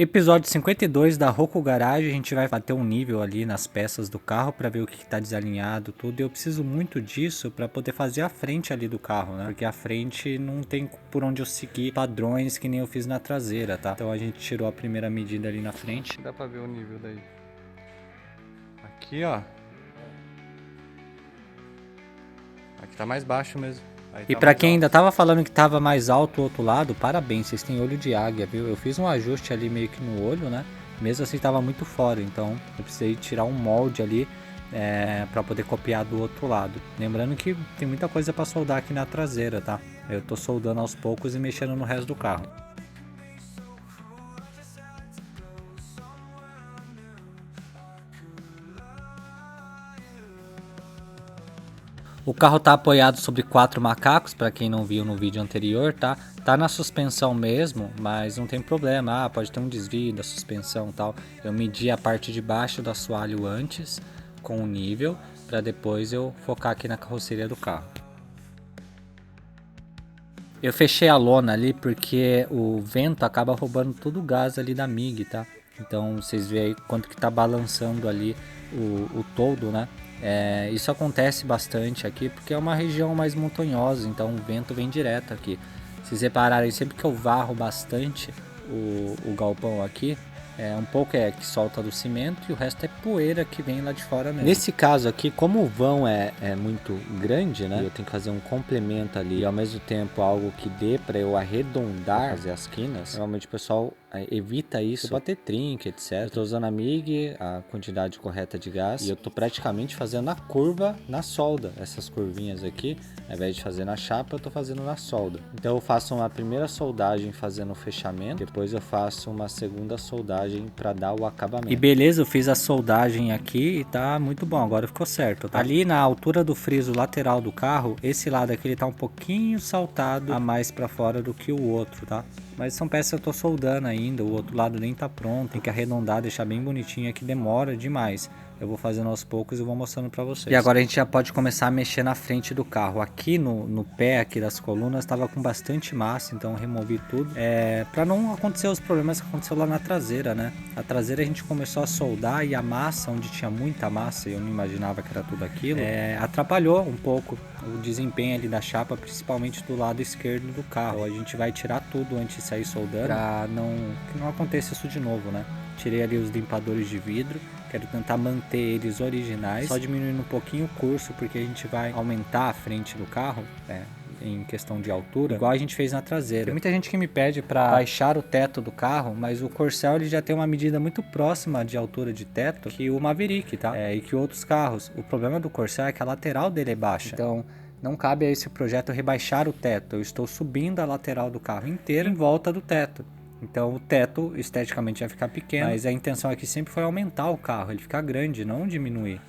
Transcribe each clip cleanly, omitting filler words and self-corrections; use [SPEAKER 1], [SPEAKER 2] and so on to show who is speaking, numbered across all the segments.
[SPEAKER 1] Episódio 52 da Roku Garage, a gente vai bater um nível ali nas peças do carro para ver o que está desalinhado, tudo. E eu preciso muito disso para poder fazer a frente ali do carro, né? Porque a frente não tem por onde eu seguir padrões que nem eu fiz na traseira, tá? Então a gente tirou a primeira medida ali na frente. Dá para ver o nível daí. Aqui, ó. Aqui tá mais baixo mesmo. E pra quem ainda tava falando que tava mais alto o outro lado, parabéns, vocês têm olho de águia, viu? Eu fiz um ajuste ali meio que no olho, né? Mesmo assim tava muito fora, então eu precisei tirar um molde ali pra poder copiar do outro lado. Lembrando que tem muita coisa pra soldar aqui na traseira, tá? Eu tô soldando aos poucos e mexendo no resto do carro. O carro tá apoiado sobre 4 macacos, para quem não viu no vídeo anterior, tá? Tá na suspensão mesmo, mas não tem problema. Pode ter um desvio da suspensão e tal. Eu medi a parte de baixo do assoalho antes, com o nível, para depois eu focar aqui na carroceria do carro. Eu fechei a lona ali porque o vento acaba roubando todo o gás ali da MIG, tá? Então vocês veem aí quanto que tá balançando ali o toldo, né? Isso acontece bastante aqui porque é uma região mais montanhosa, então o vento vem direto aqui. Se vocês repararem, sempre que eu varro bastante o galpão aqui, um pouco que solta do cimento e o resto é poeira que vem lá de fora mesmo. Nesse caso aqui, como o vão é muito grande, né? Eu tenho que fazer um complemento ali e ao mesmo tempo algo que dê para eu arredondar, fazer as quinas. Normalmente o pessoal evita isso, bater trinca, etc. Eu tô usando a MIG, a quantidade correta de gás, e eu tô praticamente fazendo a curva na solda. Essas curvinhas aqui, ao invés de fazer na chapa, eu tô fazendo na solda. Então eu faço uma primeira soldagem fazendo o fechamento, depois eu faço uma segunda soldagem para dar o acabamento. E beleza, eu fiz a soldagem aqui e tá muito bom, agora ficou certo, tá? Ali na altura do friso lateral do carro, esse lado aqui ele tá um pouquinho saltado a mais para fora do que o outro, tá? Mas são peças que eu tô soldando ainda, o outro lado nem tá pronto, tem que arredondar, deixar bem bonitinho aqui, demora demais. Eu vou fazendo aos poucos e vou mostrando pra vocês. E agora a gente já pode começar a mexer na frente do carro. Aqui no pé aqui das colunas estava com bastante massa, então eu removi tudo. Pra não acontecer os problemas que aconteceu lá na traseira, né? A traseira a gente começou a soldar e a massa, onde tinha muita massa, e eu não imaginava que era tudo aquilo, atrapalhou um pouco o desempenho ali da chapa, principalmente do lado esquerdo do carro. A gente vai tirar tudo antes de sair soldando, pra que não aconteça isso de novo, né? Tirei ali os limpadores de vidro, quero tentar manter eles originais, só diminuindo um pouquinho o curso, porque a gente vai aumentar a frente do carro, em questão de altura, igual a gente fez na traseira. Tem muita gente que me pede para baixar o teto do carro, mas o Corcel ele já tem uma medida muito próxima de altura de teto que o Maverick, tá? E que outros carros. O problema do Corcel é que a lateral dele é baixa, então não cabe a esse projeto rebaixar o teto. Eu estou subindo a lateral do carro inteira em volta do teto. Então o teto esteticamente vai ficar pequeno, mas a intenção aqui sempre foi aumentar o carro, ele ficar grande, não diminuir.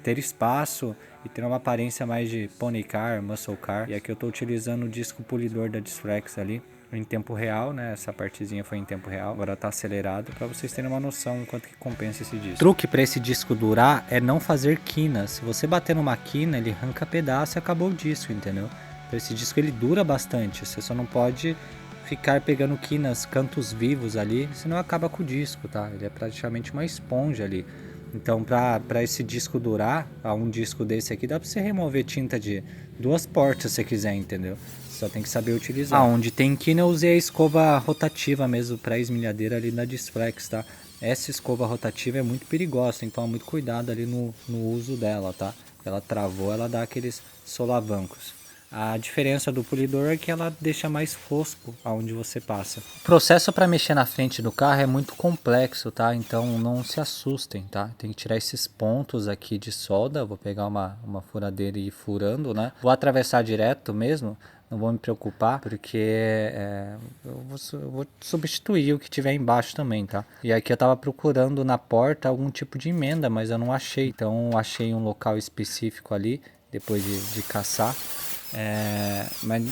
[SPEAKER 1] Ter espaço e ter uma aparência mais de pony car, muscle car. E aqui eu estou utilizando o disco polidor da Disflex ali em tempo real, né? Essa partezinha foi em tempo real, agora está acelerado, para vocês terem uma noção do quanto que compensa esse disco. O truque para esse disco durar é não fazer quinas. Se você bater numa quina, ele arranca pedaço e acabou o disco, entendeu? Então esse disco ele dura bastante, você só não pode ficar pegando quinas, cantos vivos ali, senão acaba com o disco, tá? Ele é praticamente uma esponja ali. Então, para esse disco durar, um disco desse aqui, dá para você remover tinta de 2 portas se você quiser, entendeu? Só tem que saber utilizar. Onde tem quina eu usei a escova rotativa mesmo, para esmilhadeira ali da Disflex, tá? Essa escova rotativa é muito perigosa, tem que tomar muito cuidado ali no uso dela, tá? Ela travou, ela dá aqueles solavancos. A diferença do polidor é que ela deixa mais fosco aonde você passa. O processo para mexer na frente do carro é muito complexo, tá? Então não se assustem, tá? Tem que tirar esses pontos aqui de solda. Vou pegar uma furadeira e ir furando, né? Vou atravessar direto mesmo. Não vou me preocupar, porque eu vou substituir o que tiver embaixo também, tá? E aqui eu tava procurando na porta algum tipo de emenda, mas eu não achei. Então eu achei um local específico ali, depois de caçar. Mas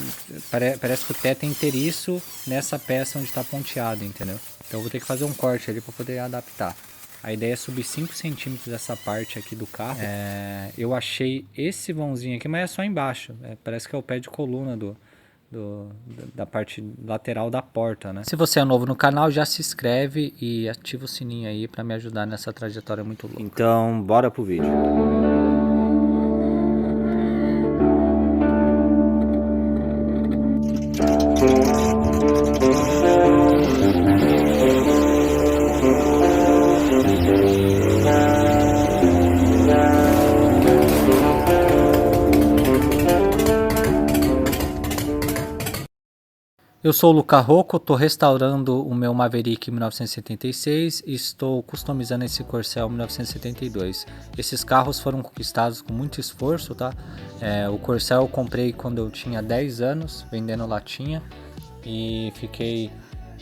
[SPEAKER 1] parece que o teto é inteiriço nessa peça onde está ponteado, entendeu? Então eu vou ter que fazer um corte ali para poder adaptar. A ideia é subir 5 centímetros dessa parte aqui do carro. Eu achei esse vãozinho aqui, mas é só embaixo. Parece que é o pé de coluna da parte lateral da porta, né? Se você é novo no canal, já se inscreve e ativa o sininho aí para me ajudar nessa trajetória muito louca. Então, bora pro vídeo. Eu sou o Luca Rocco, estou restaurando o meu Maverick 1976 e estou customizando esse Corcel 1972. Esses carros foram conquistados com muito esforço, tá? O Corcel eu comprei quando eu tinha 10 anos, vendendo latinha, e fiquei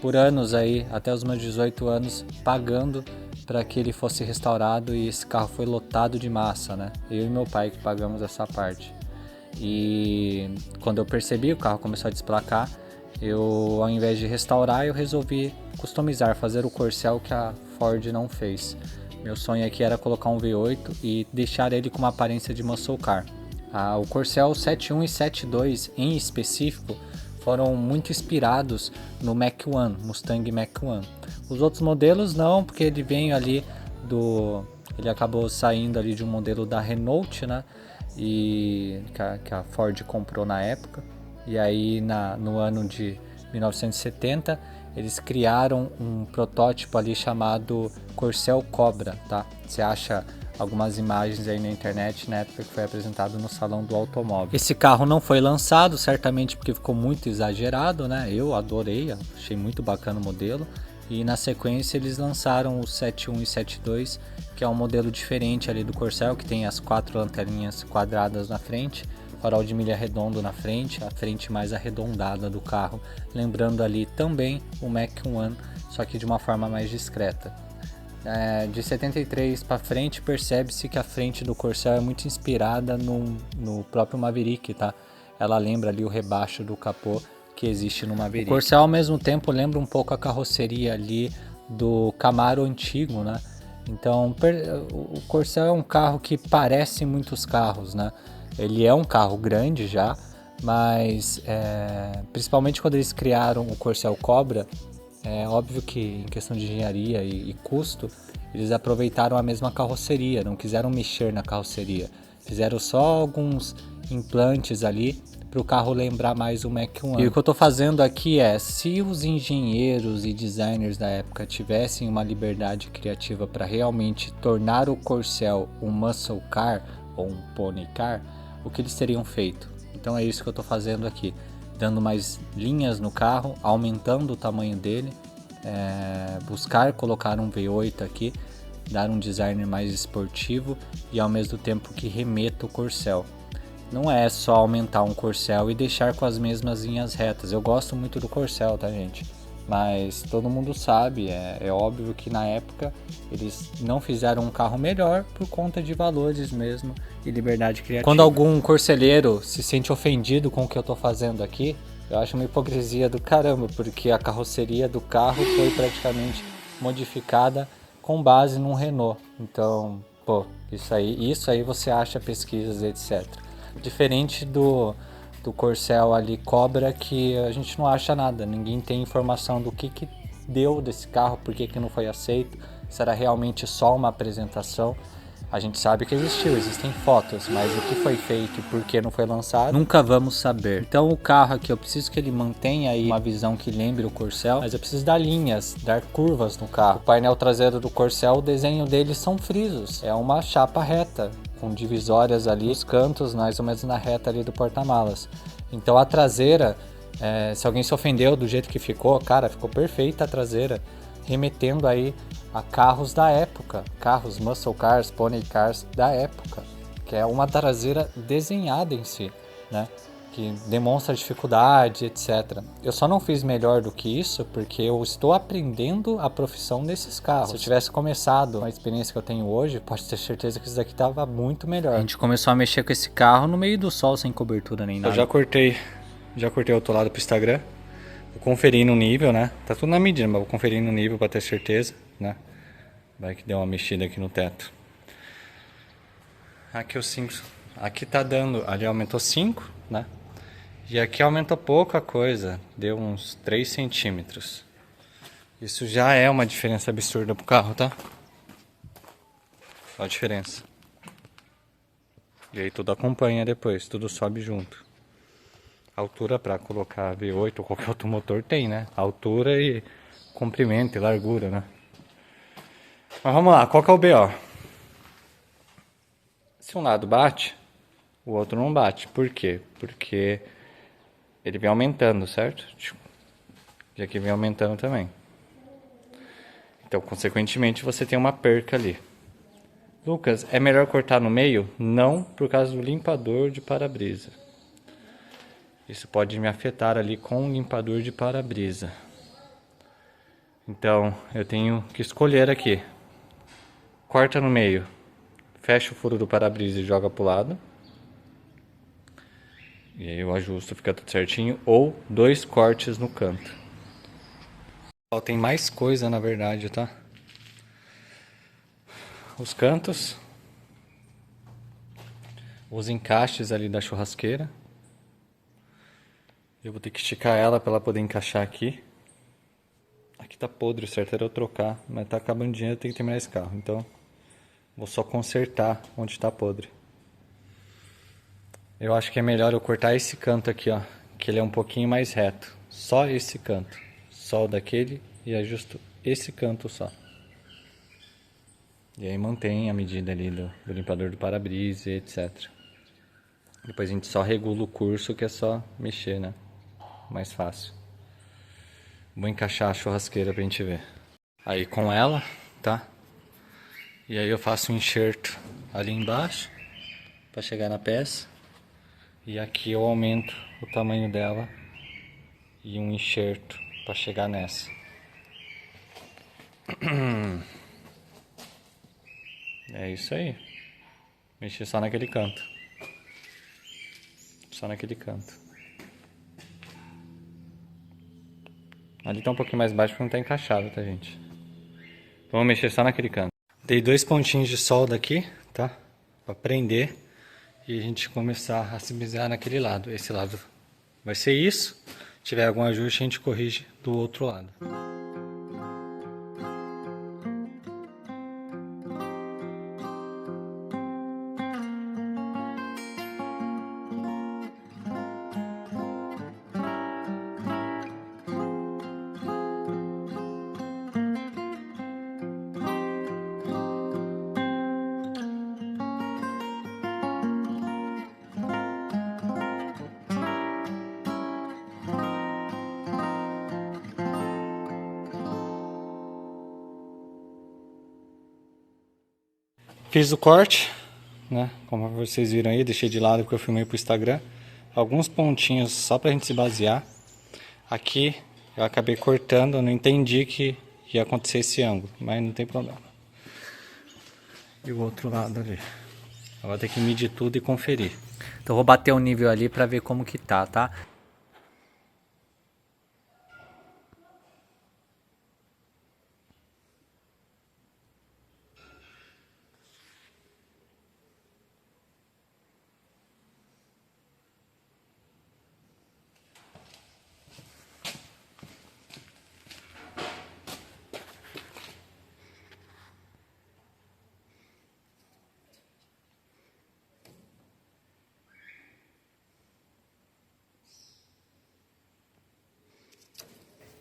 [SPEAKER 1] por anos aí, até os meus 18 anos, pagando para que ele fosse restaurado, e esse carro foi lotado de massa, né? Eu e meu pai que pagamos essa parte. E quando eu percebi, o carro começou a desplacar. Ao invés de restaurar, eu resolvi customizar, fazer o Corcel que a Ford não fez. Meu sonho aqui era colocar um V8 e deixar ele com uma aparência de muscle car. O Corcel 71 e 72 em específico foram muito inspirados no Mach-1, Mustang Mach-1. Os outros modelos não, porque ele veio ali ele acabou saindo ali de um modelo da Renault, né? E que a Ford comprou na época. E aí no ano de 1970 eles criaram um protótipo ali chamado Corcel Cobra, tá? Você acha algumas imagens aí na internet na época que foi apresentado no Salão do Automóvel. Esse carro não foi lançado, certamente porque ficou muito exagerado, né? Eu adorei, achei muito bacana o modelo. E na sequência eles lançaram o 71 e 72, que é um modelo diferente ali do Corcel, que tem as 4 lanterninhas quadradas na frente, farol de milha redondo na frente, a frente mais arredondada do carro, lembrando ali também o Mach-1, só que de uma forma mais discreta. De 73 para frente, percebe-se que a frente do Corcel é muito inspirada no próprio Maverick, tá? Ela lembra ali o rebaixo do capô que existe no Maverick. O Corcel ao mesmo tempo lembra um pouco a carroceria ali do Camaro antigo, né? Então o Corcel é um carro que parece muitos carros, né? Ele é um carro grande já, mas principalmente quando eles criaram o Corcel Cobra, é óbvio que em questão de engenharia e custo, eles aproveitaram a mesma carroceria, não quiseram mexer na carroceria. Fizeram só alguns implantes ali para o carro lembrar mais o Mach-1. E o que eu estou fazendo aqui se os engenheiros e designers da época tivessem uma liberdade criativa para realmente tornar o Corcel um muscle car ou um pony car, o que eles teriam feito? Então é isso que eu estou fazendo aqui, dando mais linhas no carro, aumentando o tamanho dele, buscar colocar um V8 aqui, dar um design mais esportivo e ao mesmo tempo que remeta o Corcel. Não é só aumentar um Corcel e deixar com as mesmas linhas retas. Eu gosto muito do Corcel, tá, gente? Mas todo mundo sabe, é óbvio que na época eles não fizeram um carro melhor por conta de valores mesmo e liberdade criativa. Quando algum corceleiro se sente ofendido com o que eu tô fazendo aqui, eu acho uma hipocrisia do caramba, porque a carroceria do carro foi praticamente modificada com base num Renault. Então, isso aí você acha pesquisas, etc. Diferente do Corcel ali Cobra, que a gente não acha nada, ninguém tem informação do que deu desse carro, por que não foi aceito, se era realmente só uma apresentação. A gente sabe que existem fotos, mas o que foi feito e por que não foi lançado, nunca vamos saber. Então o carro aqui, eu preciso que ele mantenha aí uma visão que lembre o Corcel, mas eu preciso dar linhas, dar curvas no carro. O painel traseiro do Corcel, o desenho dele são frisos, é uma chapa reta, com divisórias ali nos cantos, mais ou menos na reta ali do porta-malas. Então a traseira, se alguém se ofendeu do jeito que ficou, cara, ficou perfeita a traseira, remetendo aí a carros da época, carros muscle cars, pony cars da época, que é uma traseira desenhada em si, né? Que demonstra dificuldade, etc. Eu só não fiz melhor do que isso porque eu estou aprendendo a profissão desses carros. Se eu tivesse começado a experiência que eu tenho hoje, pode ter certeza que isso daqui estava muito melhor. A gente começou a mexer com esse carro no meio do sol, sem cobertura nem nada. Eu já cortei o outro lado pro Instagram. Vou conferir no nível, né? Tá tudo na medida, mas vou conferir no nível para ter certeza, né? Vai que deu uma mexida aqui no teto. Aqui o 5. Aqui tá dando, ali aumentou 5, né? E aqui aumenta pouca coisa, deu uns 3 centímetros. Isso já é uma diferença absurda pro carro, tá? Olha a diferença. E aí tudo acompanha depois, tudo sobe junto. Altura para colocar V8 ou qualquer outro motor tem, né? Altura e comprimento e largura, né? Mas vamos lá, qual que é o BO? Se um lado bate, o outro não bate. Por quê? Porque ele vem aumentando, certo? E aqui vem aumentando também. Então, consequentemente, você tem uma perca ali. Lucas, é melhor cortar no meio? Não, por causa do limpador de para-brisa. Isso pode me afetar ali com o limpador de para-brisa. Então, eu tenho que escolher aqui. Corta no meio. Fecha o furo do para-brisa e joga pro lado. E aí eu ajusto, fica tudo certinho. Ou 2 cortes no canto. Tem mais coisa na verdade, tá? Os cantos. Os encaixes ali da churrasqueira. Eu vou ter que esticar ela para ela poder encaixar aqui. Aqui tá podre, o certo era eu trocar, mas tá acabando dinheiro, eu tenho que terminar esse carro. Então, vou só consertar onde tá podre. Eu acho que é melhor eu cortar esse canto aqui, ó, que ele é um pouquinho mais reto. Só esse canto. Só o daquele e ajusto esse canto só. E aí mantém a medida ali do limpador do para-brisa e etc. Depois a gente só regula o curso, que é só mexer, né? Mais fácil. Vou encaixar a churrasqueira pra gente ver. Aí com ela, tá? E aí eu faço um enxerto ali embaixo pra chegar na peça. E aqui eu aumento o tamanho dela e um enxerto pra chegar nessa. É isso aí. Mexer só naquele canto. Só naquele canto. Ali tá um pouquinho mais baixo porque não tá encaixado, tá, gente? Vamos mexer só naquele canto. Dei 2 pontinhos de solda aqui, tá? Pra prender. E a gente começar a cimizar naquele lado. Esse lado vai ser isso. Se tiver algum ajuste, a gente corrige do outro lado. Fiz o corte, né? Como vocês viram aí, deixei de lado porque eu filmei pro Instagram. Alguns pontinhos só pra gente se basear. Aqui eu acabei cortando, eu não entendi que ia acontecer esse ângulo, mas não tem problema. E o outro lado ali. Eu vou ter que medir tudo e conferir. Então eu vou bater o nível ali pra ver como que tá?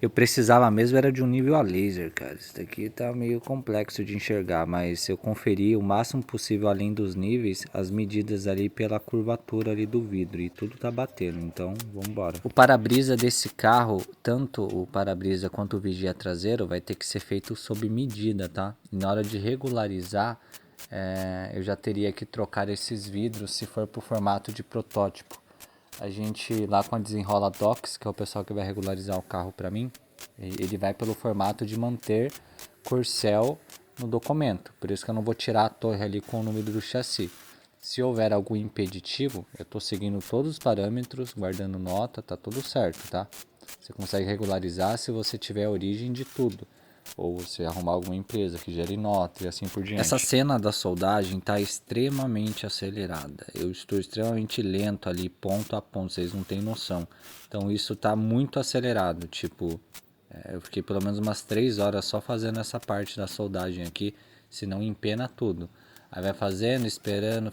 [SPEAKER 1] Eu precisava mesmo era de um nível a laser, cara. Isso daqui tá meio complexo de enxergar, mas se eu conferir o máximo possível além dos níveis, as medidas ali pela curvatura ali do vidro e tudo tá batendo, então vamos embora. O para-brisa desse carro, tanto o para-brisa quanto o vigia traseiro, vai ter que ser feito sob medida, tá? E na hora de regularizar, eu já teria que trocar esses vidros se for pro formato de protótipo. A gente lá com a Desenrola Docs, que é o pessoal que vai regularizar o carro para mim, ele vai pelo formato de manter corcel no documento. Por isso que eu não vou tirar a torre ali com o número do chassi. Se houver algum impeditivo, eu estou seguindo todos os parâmetros, guardando nota, tá tudo certo, tá? Você consegue regularizar se você tiver a origem de tudo. ou você arrumar alguma empresa que gere nota e assim por diante. Essa cena da soldagem está extremamente acelerada. Eu estou extremamente lento ali, ponto a ponto, vocês não têm noção. Então isso está muito acelerado, tipo, eu fiquei pelo menos umas 3 horas só fazendo essa parte da soldagem aqui, senão empena tudo. Aí vai fazendo, esperando,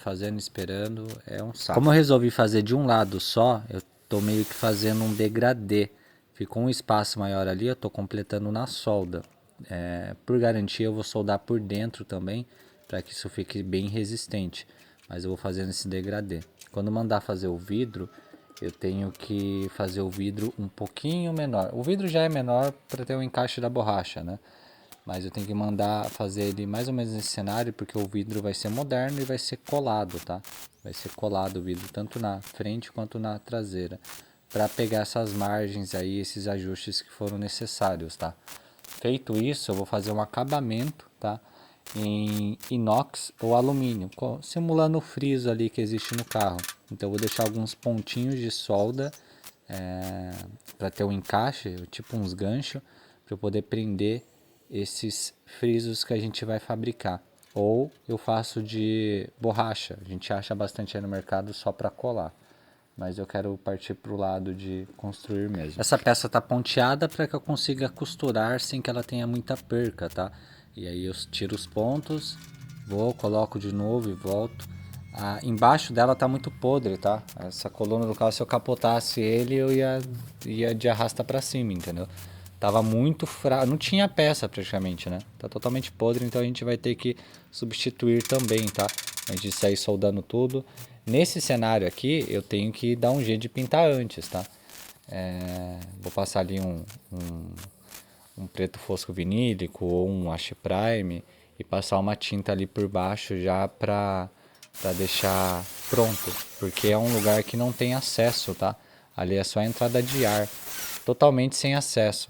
[SPEAKER 1] é um saco. Como eu resolvi fazer de um lado só, eu tô meio que fazendo um degradê. Ficou um espaço maior ali, eu tô completando na solda. Por garantia eu vou soldar por dentro também, para que isso fique bem resistente. Mas eu vou fazendo esse degradê. Quando mandar fazer o vidro, eu tenho que fazer o vidro um pouquinho menor. O vidro já é menor para ter o encaixe da borracha, né? Mas eu tenho que mandar fazer ele mais ou menos nesse cenário, porque o vidro vai ser moderno e vai ser colado, tá? Vai ser colado o vidro, tanto na frente quanto na traseira, para pegar essas margens aí, esses ajustes que foram necessários, tá? Feito isso, eu vou fazer um acabamento, tá? Em inox ou alumínio, simulando o friso ali que existe no carro. Então eu vou deixar alguns pontinhos de solda para ter um encaixe, tipo uns ganchos, para eu poder prender esses frisos que a gente vai fabricar. Ou eu faço de borracha, a gente acha bastante aí no mercado só para colar. Mas eu quero partir para o lado de construir mesmo. Essa peça tá ponteada para que eu consiga costurar sem que ela tenha muita perca, tá? E aí eu tiro os pontos, coloco de novo e volto. Embaixo dela tá muito podre, tá? Essa coluna do carro, se eu capotasse ele, eu ia de arrasta para cima, entendeu? Tava muito fraco, não tinha peça praticamente, né? Tá totalmente podre, então a gente vai ter que substituir também, tá? Antes de sair soldando tudo. Nesse cenário aqui, eu tenho que dar um jeito de pintar antes, tá? Vou passar ali um preto fosco vinílico ou um Ash Prime e passar uma tinta ali por baixo já pra deixar pronto, porque é um lugar que não tem acesso, tá? Ali é só a entrada de ar, totalmente sem acesso.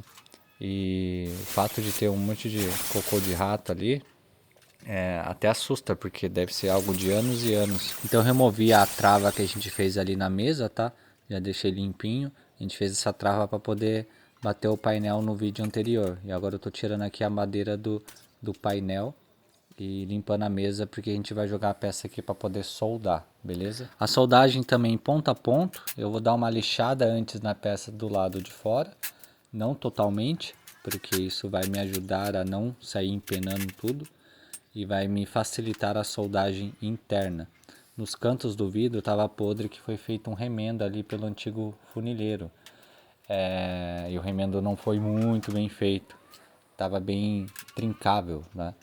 [SPEAKER 1] E o fato de ter um monte de cocô de rato ali até assusta, porque deve ser algo de anos e anos. Então eu removi a trava que a gente fez ali na mesa, tá? Já deixei limpinho. A gente fez essa trava para poder bater o painel no vídeo anterior. E agora eu tô tirando aqui a madeira do painel e limpando a mesa, porque a gente vai jogar a peça aqui para poder soldar, beleza? A soldagem também ponto a ponto. Eu vou dar uma lixada antes na peça do lado de fora. Não totalmente, porque isso vai me ajudar a não sair empenando tudo e vai me facilitar a soldagem interna. Nos cantos do vidro estava podre, que foi feito um remendo ali pelo antigo funileiro. E o remendo não foi muito bem feito, estava bem trincável, né?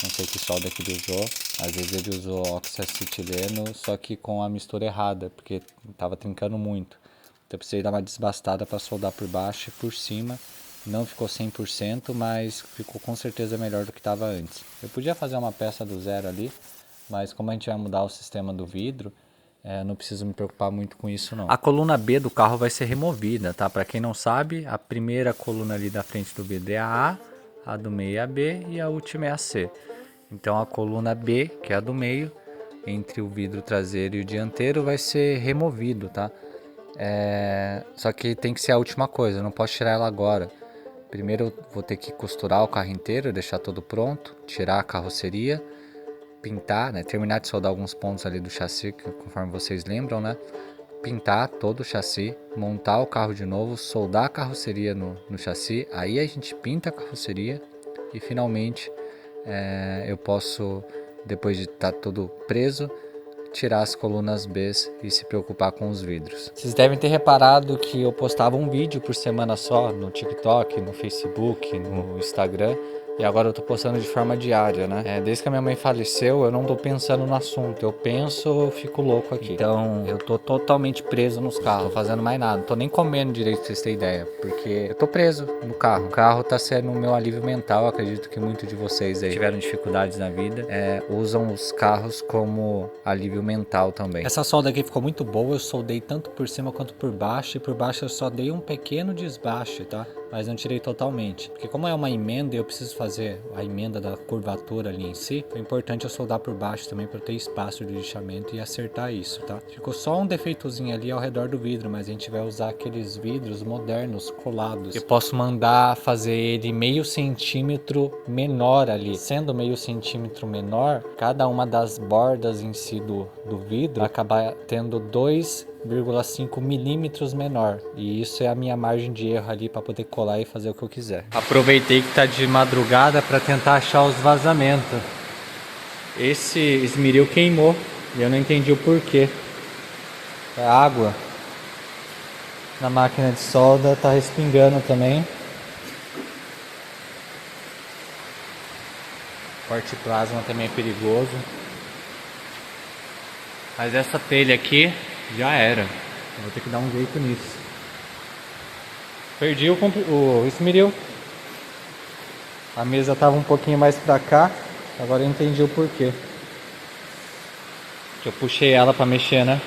[SPEAKER 1] Não sei que solda que ele usou, às vezes ele usou oxacetileno, só que com a mistura errada, porque estava trincando muito. Então eu precisei dar uma desbastada para soldar por baixo e por cima. Não ficou 100%, mas ficou com certeza melhor do que estava antes. Eu podia fazer uma peça do zero ali, mas como a gente vai mudar o sistema do vidro, não preciso me preocupar muito com isso não. A coluna B do carro vai ser removida, tá? Para quem não sabe, a primeira coluna ali da frente do vidro é a do meio é a B e a última é a C. Então a coluna B, que é a do meio, entre o vidro traseiro e o dianteiro, vai ser removido, tá? Só que tem que ser a última coisa, eu não posso tirar ela agora. Primeiro eu vou ter que costurar o carro inteiro, deixar tudo pronto, tirar a carroceria, pintar, né? Terminar de soldar alguns pontos ali do chassi, conforme vocês lembram, né? Pintar todo o chassi, montar o carro de novo, soldar a carroceria no chassi, aí a gente pinta a carroceria e finalmente eu posso, depois de estar tudo preso, tirar as colunas B e se preocupar com os vidros. Vocês devem ter reparado que eu postava um vídeo por semana só no TikTok, no Facebook, no Instagram. E agora eu tô postando de forma diária, né? Desde que a minha mãe faleceu, eu não tô pensando no assunto. Eu penso, eu fico louco aqui. Então, eu tô totalmente preso nos carros. Não tô fazendo mais nada. Não tô nem comendo direito, pra vocês terem ideia. Porque eu tô preso no carro. O carro tá sendo o meu alívio mental. Acredito que muitos de vocês aí tiveram dificuldades na vida. Usam os carros como alívio mental também. Essa solda aqui ficou muito boa. Eu soldei tanto por cima quanto por baixo. E por baixo eu só dei um pequeno desbaste, tá? Mas não tirei totalmente. Porque como é uma emenda, eu preciso fazer fazer a emenda da curvatura ali em si, foi importante eu soldar por baixo também para ter espaço de lixamento e acertar isso, tá? Ficou só um defeitozinho ali ao redor do vidro, mas a gente vai usar aqueles vidros modernos colados. Eu posso mandar fazer ele meio centímetro menor ali. Sendo meio centímetro menor, cada uma das bordas em si do vidro vai acabar tendo 2,5 milímetros menor, e isso é a minha margem de erro ali para poder colar e fazer o que eu quiser. Aproveitei que tá de madrugada para tentar achar os vazamentos. Esse esmeril queimou e eu não entendi o porquê. É água. Na máquina de solda tá respingando também. Corte plasma também é perigoso. Mas essa telha aqui já era. Eu vou ter que dar um jeito nisso. Perdi o esmeril. A mesa tava um pouquinho mais pra cá. Agora eu entendi o porquê. Eu puxei ela pra mexer, né?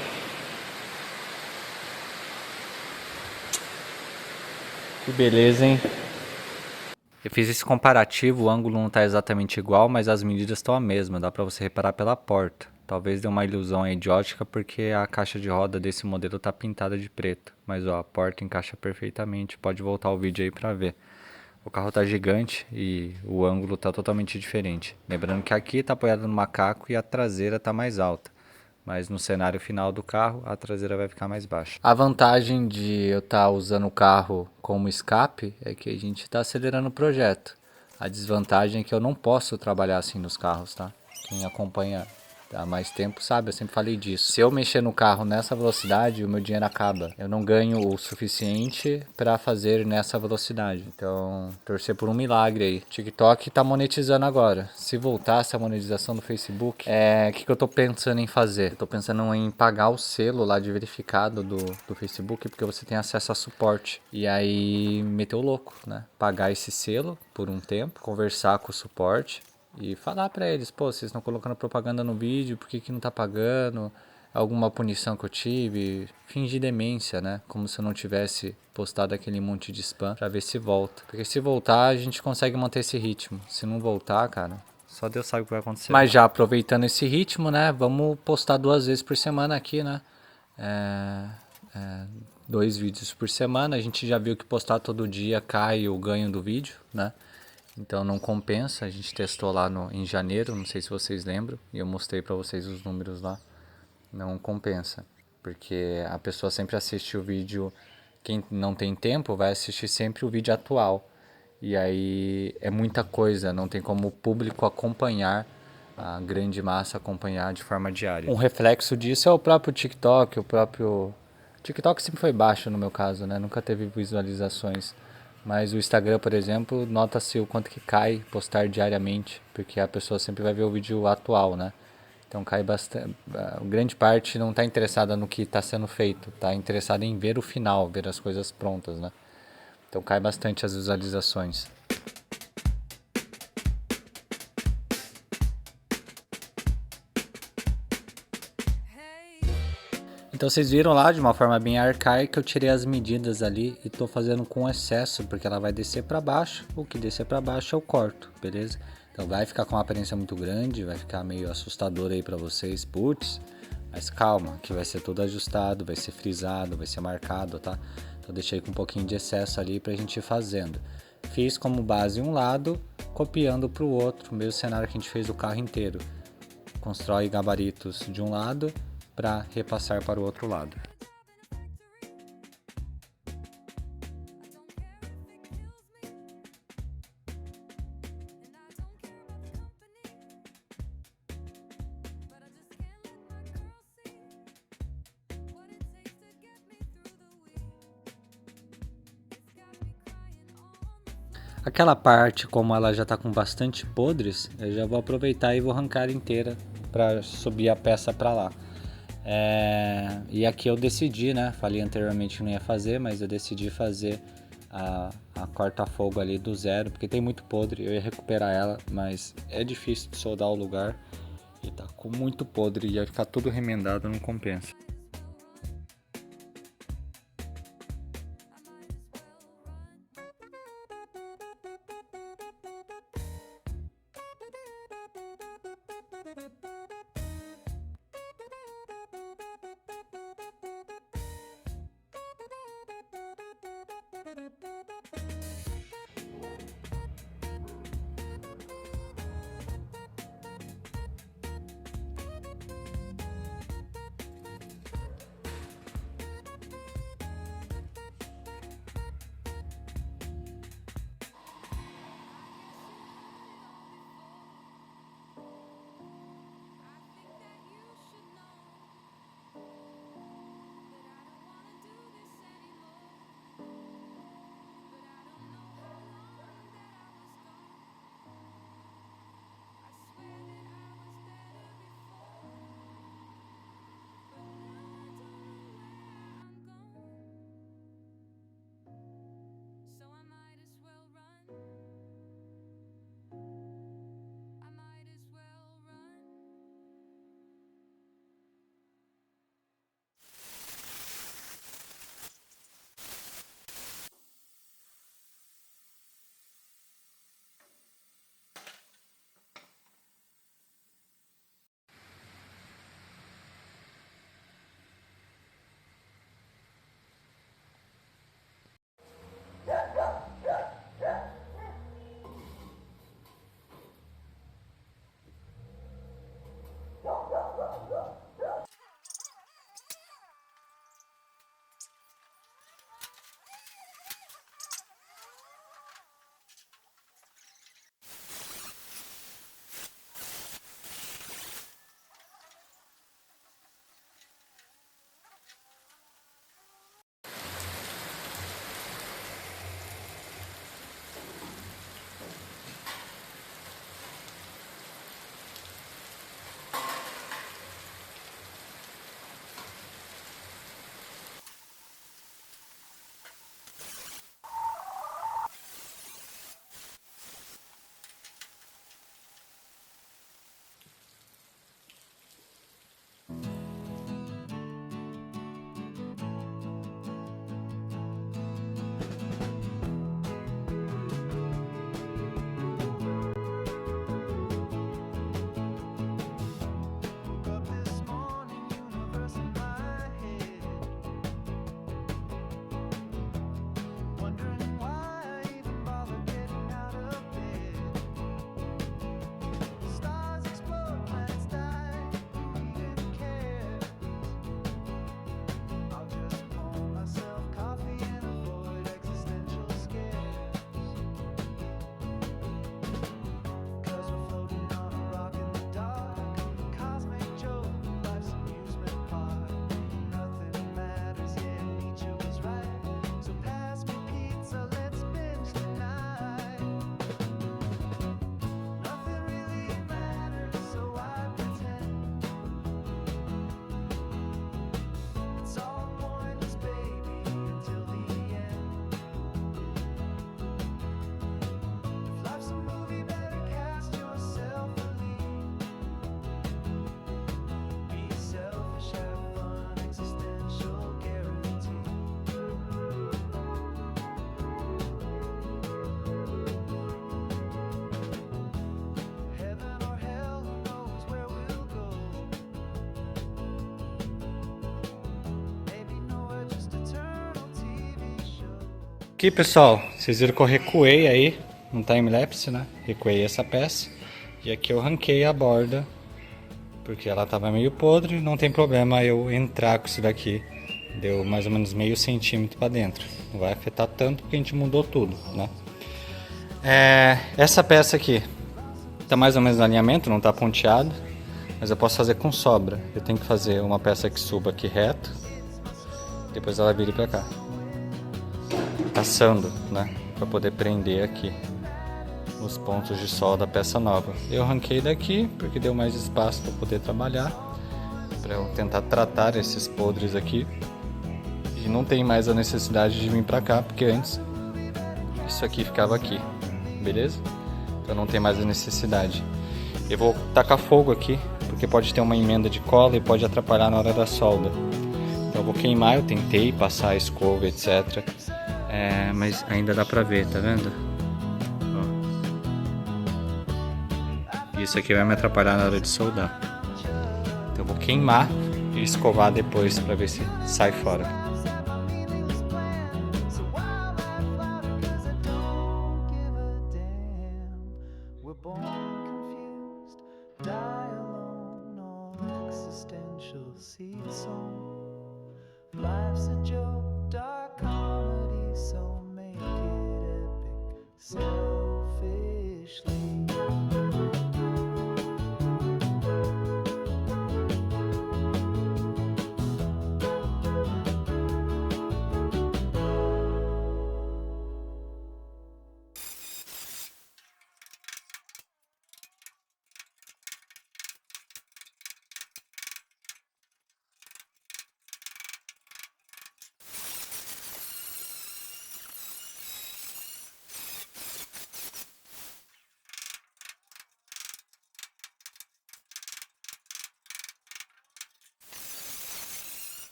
[SPEAKER 1] Que beleza, hein? Eu fiz esse comparativo, o ângulo não tá exatamente igual, mas as medidas estão a mesma. Dá pra você reparar pela porta. Talvez dê uma ilusão aí de ótica porque a caixa de roda desse modelo tá pintada de preto. Mas ó, a porta encaixa perfeitamente. Pode voltar o vídeo aí pra ver. O carro tá gigante e o ângulo tá totalmente diferente. Lembrando que aqui tá apoiado no macaco e a traseira tá mais alta. Mas no cenário final do carro, a traseira vai ficar mais baixa. A vantagem de eu estar usando o carro como escape é que a gente está acelerando o projeto. A desvantagem é que eu não posso trabalhar assim nos carros, tá? Quem acompanha há mais tempo sabe, eu sempre falei disso. Se eu mexer no carro nessa velocidade, o meu dinheiro acaba. Eu não ganho o suficiente para fazer nessa velocidade. Então, torcer por um milagre aí. TikTok tá monetizando agora. Se voltasse a monetização do Facebook, o que eu tô pensando em fazer? Eu tô pensando em pagar o selo lá de verificado do Facebook, porque você tem acesso a suporte. E aí, meter o louco, né? Pagar esse selo por um tempo, conversar com o suporte e falar pra eles, pô, vocês estão colocando propaganda no vídeo, por que não tá pagando? Alguma punição que eu tive? Fingir demência, né? Como se eu não tivesse postado aquele monte de spam pra ver se volta. Porque se voltar, a gente consegue manter esse ritmo. Se não voltar, cara, só Deus sabe o que vai acontecer. Mas já aproveitando esse ritmo, né? Vamos postar 2 vezes por semana aqui, né? 2 vídeos por semana. A gente já viu que postar todo dia cai o ganho do vídeo, né? Então não compensa, a gente testou lá em janeiro, não sei se vocês lembram, e eu mostrei para vocês os números lá. Não compensa, porque a pessoa sempre assiste o vídeo, quem não tem tempo vai assistir sempre o vídeo atual. E aí é muita coisa, não tem como o público acompanhar, a grande massa acompanhar de forma diária. Um reflexo disso é o próprio TikTok, TikTok sempre foi baixo no meu caso, né? Nunca teve visualizações. Mas o Instagram, por exemplo, nota-se o quanto que cai postar diariamente, porque a pessoa sempre vai ver o vídeo atual, né? Então cai bastante. Grande parte não está interessada no que está sendo feito, está interessada em ver o final, ver as coisas prontas, né? Então cai bastante as visualizações. Então vocês viram lá, de uma forma bem arcaica, eu tirei as medidas ali e tô fazendo com excesso, porque ela vai descer para baixo, o que descer para baixo eu corto, beleza? Então vai ficar com uma aparência muito grande, vai ficar meio assustador aí para vocês, putz, mas calma, que vai ser tudo ajustado, vai ser frisado, vai ser marcado, tá? Então deixei com um pouquinho de excesso ali pra gente ir fazendo. Fiz como base um lado, copiando pro outro, o mesmo cenário que a gente fez o carro inteiro. Constrói gabaritos de um lado, para repassar para o outro lado. Aquela parte, como ela já está com bastante podres, eu já vou aproveitar e vou arrancar ela inteira para subir a peça para lá. E aqui eu decidi, né? Falei anteriormente que não ia fazer, mas eu decidi fazer a corta-fogo ali do zero, porque tem muito podre. Eu ia recuperar ela, mas é difícil de soldar o lugar e tá com muito podre, ia ficar tudo remendado, não compensa. Aqui, pessoal, vocês viram que eu recuei aí no time-lapse, né? Recuei essa peça. E aqui eu ranquei a borda, porque ela tava meio podre. Não tem problema eu entrar com isso daqui. Deu mais ou menos meio centímetro para dentro. Não vai afetar tanto porque a gente mudou tudo, né? Essa peça aqui tá mais ou menos no alinhamento, não tá ponteado. Mas eu posso fazer com sobra. Eu tenho que fazer uma peça que suba aqui reto. Depois ela vire para cá. Passando, né? Para poder prender aqui os pontos de solda da peça nova. Eu arranquei daqui porque deu mais espaço para poder trabalhar, para eu tentar tratar esses podres aqui, e não tem mais a necessidade de vir para cá, porque antes isso aqui ficava aqui, beleza? Então não tem mais a necessidade. Eu vou tacar fogo aqui, porque pode ter uma emenda de cola e pode atrapalhar na hora da solda. Então eu vou queimar, eu tentei passar a escova, etc. Mas ainda dá pra ver, tá vendo? Ó. Isso aqui vai me atrapalhar na hora de soldar. Então eu vou queimar e escovar depois pra ver se sai fora.
[SPEAKER 2] Life's a joke, dark comedy, so make it epic, selfishly.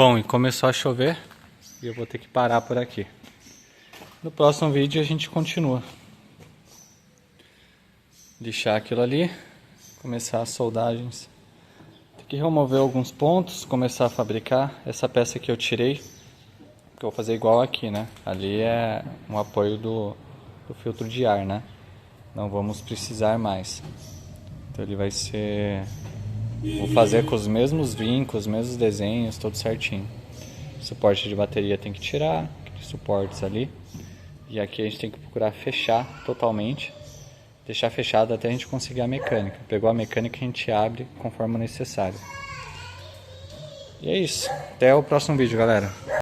[SPEAKER 1] Bom, e começou a chover e eu vou ter que parar por aqui. No próximo vídeo a gente continua. Lixar aquilo ali, começar as soldagens. Tem que remover alguns pontos, começar a fabricar. Essa peça que eu tirei, que eu vou fazer igual aqui, né? Ali é um apoio do filtro de ar, né? Não vamos precisar mais. Então ele vai ser... Vou fazer com os mesmos vincos, os mesmos desenhos, tudo certinho. Suporte de bateria tem que tirar, aqueles suportes ali. E aqui a gente tem que procurar fechar totalmente. Deixar fechado até a gente conseguir a mecânica. Pegou a mecânica, a gente abre conforme necessário. E é isso. Até o próximo vídeo, galera.